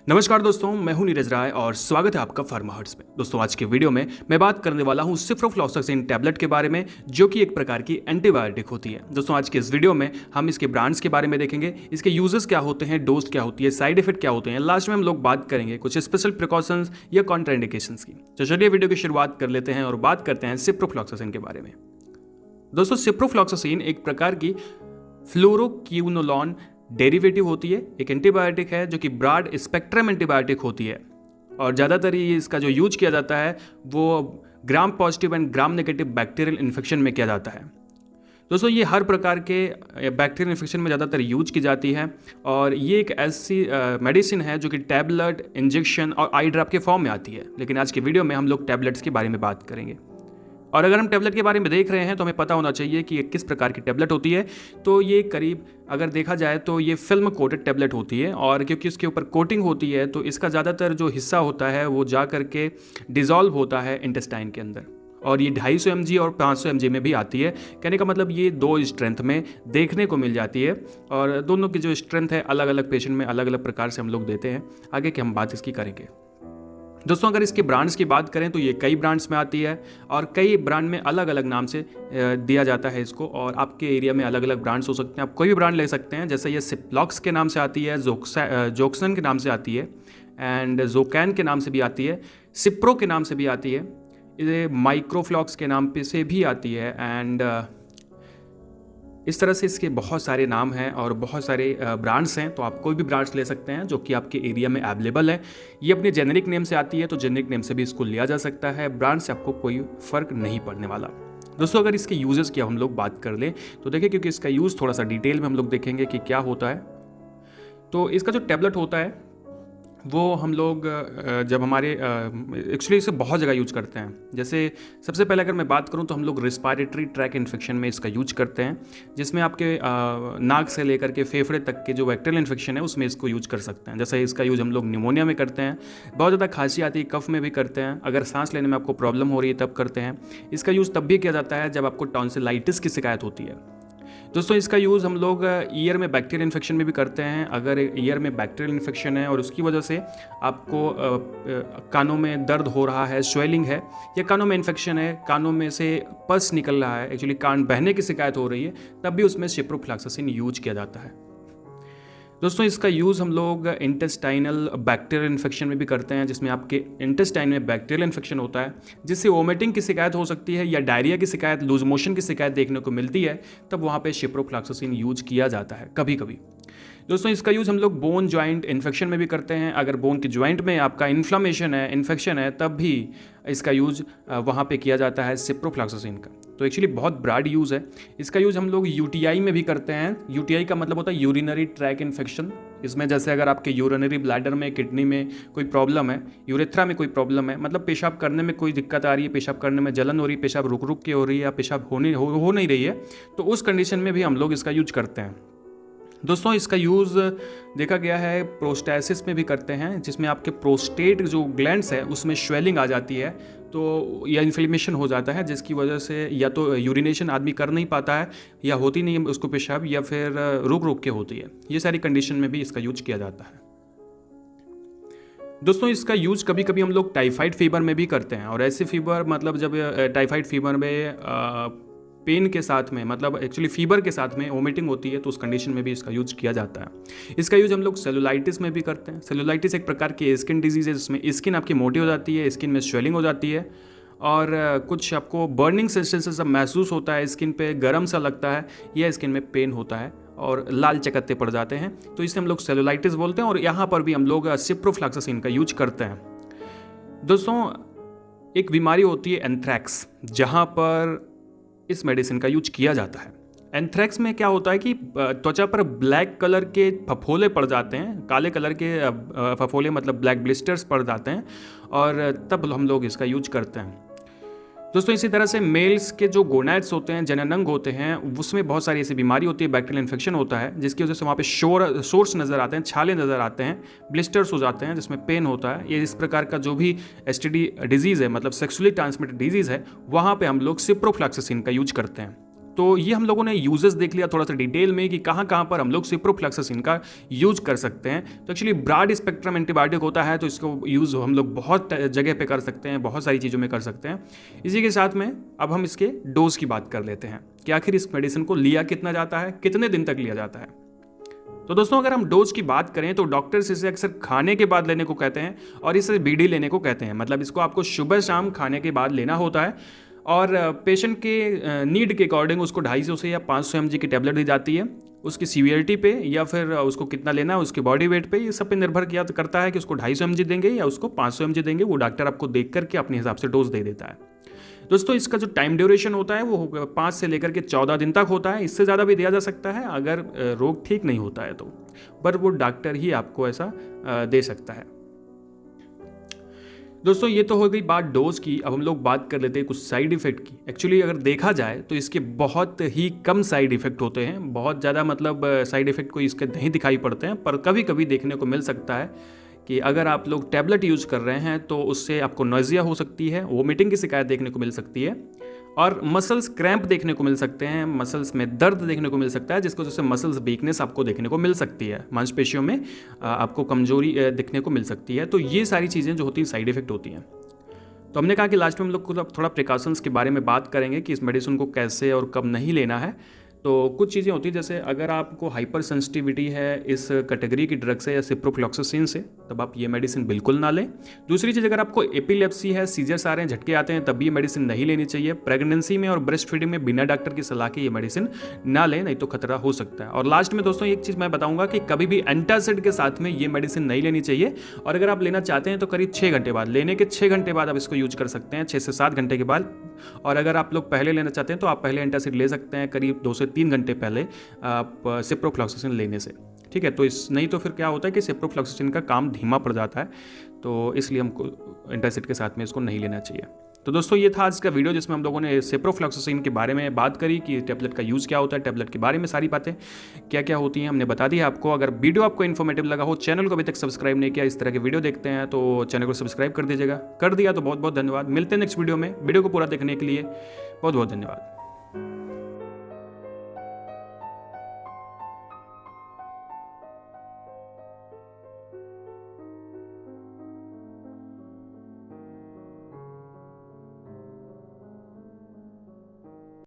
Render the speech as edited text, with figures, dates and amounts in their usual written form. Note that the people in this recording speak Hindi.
नमस्कार दोस्तों, मैं हूं नीरज राय और स्वागत है आपका फार्माहर्ट्स में। दोस्तों आज के वीडियो में मैं बात करने वाला हूं सिप्रोफ्लॉक्सासिन टैबलेट के बारे में, जो कि एक प्रकार की एंटीबायोटिक होती है। दोस्तों आज के इस वीडियो में हम इसके ब्रांड्स के बारे में देखेंगे, इसके यूजेस क्या होते हैं, डोज क्या होती है, साइड इफेक्ट क्या होते हैं। लास्ट में हम लोग बात करेंगे कुछ स्पेशल प्रिकॉशंस या कॉन्ट्राइंडिकेशंस की। तो चलिए वीडियो की शुरुआत कर लेते हैं और बात करते हैं सिप्रोफ्लॉक्सासिन के बारे में। दोस्तों सिप्रोफ्लॉक्सासिन एक प्रकार की फ्लोरोक्विनोलोन डेरिवेटिव होती है, एक एंटीबायोटिक है जो कि ब्रॉड स्पेक्ट्रम एंटीबायोटिक होती है और ज़्यादातर ये इसका जो यूज किया जाता है वो gram positive and gram negative bacterial infection में किया जाता है। दोस्तों ये हर प्रकार के बैक्टीरियल इन्फेक्शन में ज़्यादातर यूज की जाती है और ये एक ऐसी मेडिसिन है जो कि टैबलेट, इंजेक्शन और आई ड्रॉप के फॉर्म में आती है। लेकिन आज के वीडियो में हम लोग टैबलेट्स के बारे में बात करेंगे। और अगर हम टैबलेट के बारे में देख रहे हैं तो हमें पता होना चाहिए कि ये किस प्रकार की टैबलेट होती है। तो ये करीब अगर देखा जाए तो ये फिल्म कोटेड टैबलेट होती है और क्योंकि उसके ऊपर कोटिंग होती है तो इसका ज़्यादातर जो हिस्सा होता है वो जा करके डिज़ोल्व होता है इंटेस्टाइन के अंदर। और ये 250 mg और 500 mg में भी आती है। कहने का मतलब ये दो स्ट्रेंथ में देखने को मिल जाती है और दोनों की जो स्ट्रेंथ है अलग अलग पेशेंट में अलग अलग प्रकार से हम लोग देते हैं। आगे की हम बात इसकी करेंगे। दोस्तों अगर इसके ब्रांड्स की बात करें तो ये कई ब्रांड्स में आती है और कई ब्रांड में अलग अलग नाम से दिया जाता है इसको, और आपके एरिया में अलग अलग ब्रांड्स हो सकते हैं। आप कोई भी ब्रांड ले सकते हैं, जैसे ये सिप्लॉक्स के नाम से आती है, जोक्सन के नाम से आती है एंड जोकैन के नाम से भी आती है, सिप्रो के नाम से भी आती है, ये माइक्रोफ्लॉक्स के नाम पे से भी आती है एंड इस तरह से इसके बहुत सारे नाम हैं और बहुत सारे ब्रांड्स हैं। तो आप कोई भी ब्रांड्स ले सकते हैं जो कि आपके एरिया में अवेलेबल है। ये अपने जेनेरिक नेम से आती है तो जेनेरिक नेम से भी इसको लिया जा सकता है। ब्रांड से आपको कोई फ़र्क नहीं पड़ने वाला। दोस्तों अगर इसके यूजेस की हम लोग बात कर लें तो देखिए, क्योंकि इसका यूज़ थोड़ा सा डिटेल में हम लोग देखेंगे कि क्या होता है। तो इसका जो टैबलेट होता है वो हम लोग जब हमारे एक्चुअली इसे बहुत जगह यूज करते हैं। जैसे सबसे पहले अगर मैं बात करूं तो हम लोग रिस्पायरेटरी ट्रैक इन्फेक्शन में इसका यूज करते हैं, जिसमें आपके नाक से लेकर के फेफड़े तक के जो बैक्टीरियल इन्फेक्शन है उसमें इसको यूज कर सकते हैं। जैसे इसका यूज हम लोग निमोनिया में करते हैं, बहुत ज़्यादा खांसी आती है कफ में भी करते हैं, अगर सांस लेने में आपको प्रॉब्लम हो रही है तब करते हैं। इसका यूज़ तब भी किया जाता है जब आपको टॉन्सिलाइटिस की शिकायत होती है। दोस्तों इसका यूज़ हम लोग ईयर में बैक्टीरियल इन्फेक्शन में भी करते हैं। अगर ईयर में बैक्टीरियल इन्फेक्शन है और उसकी वजह से आपको कानों में दर्द हो रहा है, स्वेलिंग है, या कानों में इन्फेक्शन है, कानों में से पस निकल रहा है, एक्चुअली कान बहने की शिकायत हो रही है, तब भी उसमें सिप्रोफ्लॉक्सासिन यूज किया जाता है। दोस्तों इसका यूज़ हम लोग इंटेस्टाइनल बैक्टीरियल इन्फेक्शन में भी करते हैं, जिसमें आपके इंटेस्टाइन में बैक्टीरियल इन्फेक्शन होता है जिससे वोमिटिंग की शिकायत हो सकती है या डायरिया की शिकायत, लूज मोशन की शिकायत देखने को मिलती है, तब वहाँ पे सिप्रोफ्लॉक्सासिन यूज किया जाता है कभी कभी। दोस्तों इसका यूज़ हम लोग बोन जॉइंट इन्फेक्शन में भी करते हैं। अगर बोन की जॉइंट में आपका इन्फ्लामेशन है, इन्फेक्शन है, तब भी इसका यूज़ वहाँ पे किया जाता है सिप्रोफ्लॉक्सासिन का। तो एक्चुअली बहुत ब्रॉड यूज़ है। इसका यूज़ हम लोग यूटीआई में भी करते हैं। यूटीआई का मतलब होता है यूरिनरी ट्रैक इन्फेक्शन। इसमें जैसे अगर आपके यूरिनरी ब्लैडर में, किडनी में कोई प्रॉब्लम है, यूरेथ्रा में कोई प्रॉब्लम है, मतलब पेशाब करने में कोई दिक्कत आ रही है, पेशाब करने में जलन हो रही है, पेशाब रुक रुक के हो रही है या पेशाब हो नहीं रही है, तो उस कंडीशन में भी हम लोग इसका यूज करते हैं। दोस्तों इसका यूज़ देखा गया है प्रोस्टेसिस में भी करते हैं, जिसमें आपके प्रोस्टेट जो ग्लैंड्स है उसमें स्वेलिंग आ जाती है, तो या इन्फ्लेमेशन हो जाता है, जिसकी वजह से या तो यूरिनेशन आदमी कर नहीं पाता है या होती नहीं है उसको पेशाब, या फिर रुक रुक के होती है। ये सारी कंडीशन में भी इसका यूज किया जाता है। दोस्तों इसका यूज कभी कभी हम लोग टाइफाइड फीवर में भी करते हैं, और ऐसे फीवर मतलब जब टाइफाइड फीवर में पेन के साथ में, मतलब एक्चुअली फीवर के साथ में वोमिटिंग होती है, तो उस कंडीशन में भी इसका यूज किया जाता है। इसका यूज हम लोग सेलुलाइटिस में भी करते हैं। सेलुलाइटिस एक प्रकार की स्किन डिजीज़ है जिसमें स्किन आपकी मोटी हो जाती है, स्किन में स्वेलिंग हो जाती है और कुछ आपको बर्निंग सेंसेशन सब महसूस होता है, स्किन पे गर्म सा लगता है या स्किन में पेन होता है और लाल चकत्ते पड़ जाते हैं, तो इसे हम लोग सेलुलाइटिस बोलते हैं। और यहाँ पर भी हम लोग सिप्रोफ्लॉक्सासिन का यूज करते हैं। दोस्तों एक बीमारी होती है एंथ्रैक्स, जहाँ पर इस मेडिसिन का यूज किया जाता है। एंथ्रैक्स में क्या होता है कि त्वचा पर ब्लैक कलर के फफोले पड़ जाते हैं, काले कलर के फफोले मतलब ब्लैक ब्लिस्टर्स पड़ जाते हैं, और तब हम लोग इसका यूज करते हैं। दोस्तों इसी तरह से मेल्स के जो गोनैड्स होते हैं, जननांग होते हैं, उसमें बहुत सारी ऐसी बीमारी होती है, बैक्टीरियल इन्फेक्शन होता है, जिसकी वजह से वहाँ पे सोर्स नज़र आते हैं, छाले नज़र आते हैं, ब्लिस्टर्स हो जाते हैं जिसमें पेन होता है। ये इस प्रकार का जो भी एसटीडी डिजीज़ है, मतलब सेक्सुअली ट्रांसमिटेड डिजीज़ है, वहाँ पे हम लोग सिप्रोफ्लॉक्सासिन का यूज करते हैं। तो ये हम लोगों ने यूजेस देख लिया थोड़ा सा डिटेल में कि कहाँ कहाँ पर हम लोग सिप्रोफ्लॉक्सासिन का यूज कर सकते हैं। तो एक्चुअली ब्रॉड स्पेक्ट्रम एंटीबायोटिक होता है, तो इसको यूज़ हम लोग बहुत जगह पे कर सकते हैं, बहुत सारी चीज़ों में कर सकते हैं। इसी के साथ में अब हम इसके डोज की बात कर लेते हैं कि आखिर इस मेडिसिन को लिया कितना जाता है, कितने दिन तक लिया जाता है। तो दोस्तों अगर हम डोज की बात करें तो डॉक्टर्स इसे अक्सर खाने के बाद लेने को कहते हैं और इसे बीडी लेने को कहते हैं। मतलब इसको आपको सुबह शाम खाने के बाद लेना होता है और पेशेंट के नीड के अकॉर्डिंग उसको 250 से या 500 mg की टैबलेट दी जाती है। उसकी सीवियरिटी पे या फिर उसको कितना लेना है, उसके बॉडी वेट पे, ये सब पे निर्भर किया करता है कि उसको 250 mg देंगे या उसको 500 mg देंगे। वो डॉक्टर आपको देख करके अपने हिसाब से डोज दे देता है। दोस्तों इसका जो टाइम ड्यूरेशन होता है वो 5 से लेकर के 14 दिन तक होता है। इससे ज़्यादा भी दिया जा सकता है अगर रोग ठीक नहीं होता है तो, पर वो डॉक्टर ही आपको ऐसा दे सकता है। दोस्तों ये तो हो गई बात डोज की। अब हम लोग बात कर लेते हैं कुछ साइड इफ़ेक्ट की। एक्चुअली अगर देखा जाए तो इसके बहुत ही कम साइड इफ़ेक्ट होते हैं, बहुत ज़्यादा मतलब साइड इफ़ेक्ट कोई इसके नहीं दिखाई पड़ते हैं, पर कभी कभी देखने को मिल सकता है कि अगर आप लोग टैबलेट यूज़ कर रहे हैं तो उससे आपको नोज़िया हो सकती है, वोमिटिंग की शिकायत देखने को मिल सकती है और मसल्स क्रैम्प देखने को मिल सकते हैं, मसल्स में दर्द देखने को मिल सकता है, जिसको जैसे मसल्स वीकनेस आपको देखने को मिल सकती है, मांसपेशियों में आपको कमजोरी देखने को मिल सकती है। तो ये सारी चीज़ें जो होती हैं साइड इफ़ेक्ट होती हैं। तो हमने कहा कि लास्ट में हम लोग थोड़ा प्रिकॉशंस के बारे में बात करेंगे कि इस मेडिसिन को कैसे और कब नहीं लेना है। तो कुछ चीज़ें होती हैं जैसे अगर आपको हाइपर सेंसिटिविटी है इस कैटेगरी की ड्रग से या सिप्रोफ्लॉक्सासिन से, तब आप ये मेडिसिन बिल्कुल ना लें। दूसरी चीज़, अगर आपको एपिलेप्सी है, सीजर्स आ रहे हैं, झटके आते हैं, तब ये मेडिसिन नहीं लेनी चाहिए। प्रेगनेंसी में और ब्रेस्ट फीडिंग में बिना डॉक्टर की सलाह के ये मेडिसिन ना लें, नहीं तो खतरा हो सकता है। और लास्ट में दोस्तों एक चीज़ मैं बताऊंगा कि कभी भी एंटासिड के साथ में ये मेडिसिन नहीं लेनी चाहिए, और अगर आप लेना चाहते हैं तो करीब 6 घंटे बाद, लेने के 6 घंटे बाद आप इसको यूज कर सकते हैं, 6 से 7 घंटे के बाद। और अगर आप लोग पहले लेना चाहते हैं तो आप पहले एंटासिड ले सकते हैं करीब 2 से 3 घंटे पहले आप सिप्रोफ्लॉक्सासिन लेने से, ठीक है। तो नहीं तो फिर क्या होता है कि सिप्रोफ्लॉक्सासिन का काम धीमा पड़ जाता है, तो इसलिए हमको एंटासिड के साथ में इसको नहीं लेना चाहिए। तो दोस्तों ये था आज का वीडियो जिसमें हम लोगों ने सिप्रोफ्लॉक्सासिन के बारे में बात करी कि टैबलेट का यूज़ क्या होता है, टैबलेट के बारे में सारी बातें क्या क्या होती हैं हमने बता दी है आपको। अगर वीडियो आपको इन्फॉर्मेटिव लगा हो, चैनल को अभी तक सब्सक्राइब नहीं किया, इस तरह के वीडियो देखते हैं तो चैनल को सब्सक्राइब कर दीजिएगा। कर दिया तो बहुत बहुत धन्यवाद। मिलते हैं नेक्स्ट वीडियो में। वीडियो को पूरा देखने के लिए बहुत बहुत धन्यवाद।